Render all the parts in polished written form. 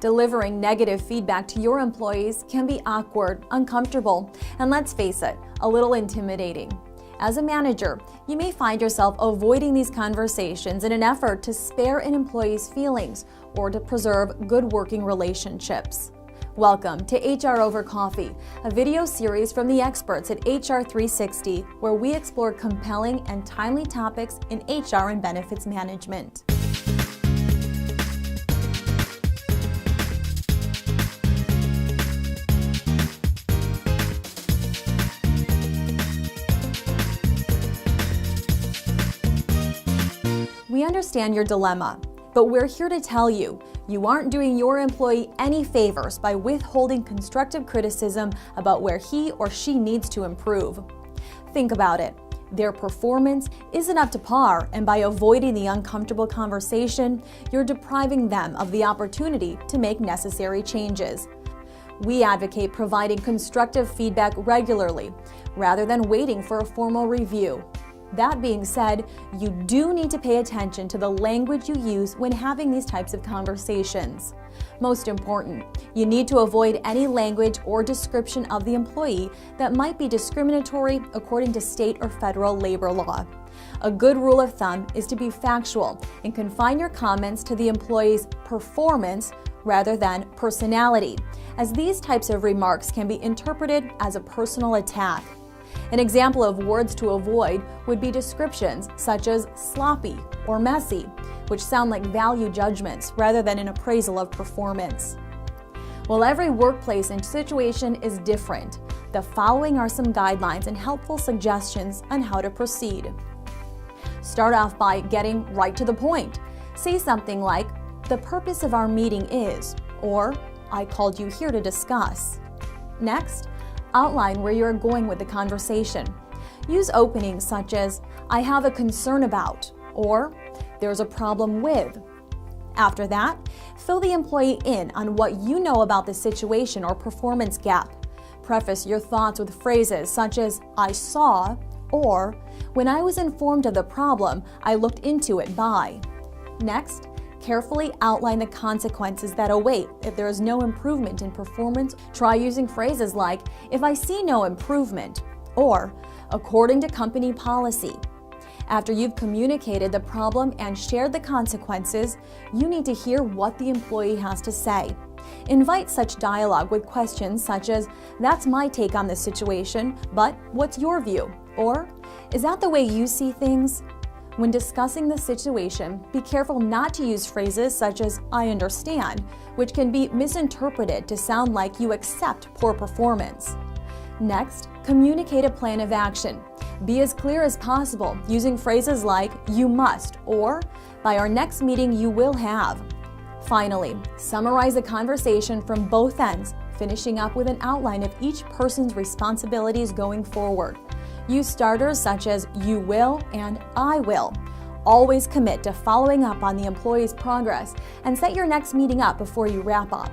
Delivering negative feedback to your employees can be awkward, uncomfortable, and let's face it, a little intimidating. As a manager, you may find yourself avoiding these conversations in an effort to spare an employee's feelings or to preserve good working relationships. Welcome to HR Over Coffee, a video series from the experts at HR 360, where we explore compelling and timely topics in HR and benefits management. We understand your dilemma, but we're here to tell you, you aren't doing your employee any favors by withholding constructive criticism about where he or she needs to improve. Think about it. Their performance isn't up to par, and by avoiding the uncomfortable conversation, you're depriving them of the opportunity to make necessary changes. We advocate providing constructive feedback regularly, rather than waiting for a formal review. That being said, you do need to pay attention to the language you use when having these types of conversations. Most important, you need to avoid any language or description of the employee that might be discriminatory according to state or federal labor law. A good rule of thumb is to be factual and confine your comments to the employee's performance rather than personality, as these types of remarks can be interpreted as a personal attack. An example of words to avoid would be descriptions such as sloppy or messy, which sound like value judgments rather than an appraisal of performance. While every workplace and situation is different, the following are some guidelines and helpful suggestions on how to proceed. Start off by getting right to the point. Say something like, "The purpose of our meeting is," or "I called you here to discuss." Next, outline where you're going with the conversation. Use openings such as, "I have a concern about," or "There's a problem with." After that, fill the employee in on what you know about the situation or performance gap. Preface your thoughts with phrases such as, "I saw," or "When I was informed of the problem, I looked into it by." Next, carefully outline the consequences that await if there is no improvement in performance. Try using phrases like, "If I see no improvement," or "according to company policy." After you've communicated the problem and shared the consequences, you need to hear what the employee has to say. Invite such dialogue with questions such as, "That's my take on this situation, but what's your view?" Or, "Is that the way you see things?" When discussing the situation, be careful not to use phrases such as "I understand," which can be misinterpreted to sound like you accept poor performance. Next, communicate a plan of action. Be as clear as possible using phrases like "you must" or "by our next meeting you will have." Finally, summarize the conversation from both ends, finishing up with an outline of each person's responsibilities going forward. Use starters such as "you will" and "I will." Always commit to following up on the employee's progress and set your next meeting up before you wrap up.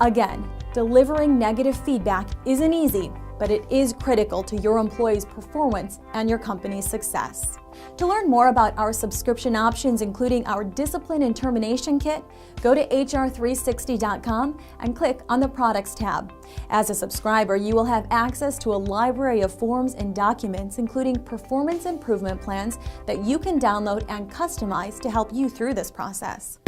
Again, delivering negative feedback isn't easy, but it is critical to your employee's performance and your company's success. To learn more about our subscription options, including our Discipline and Termination Kit, go to hr360.com and click on the Products tab. As a subscriber, you will have access to a library of forms and documents, including performance improvement plans that you can download and customize to help you through this process.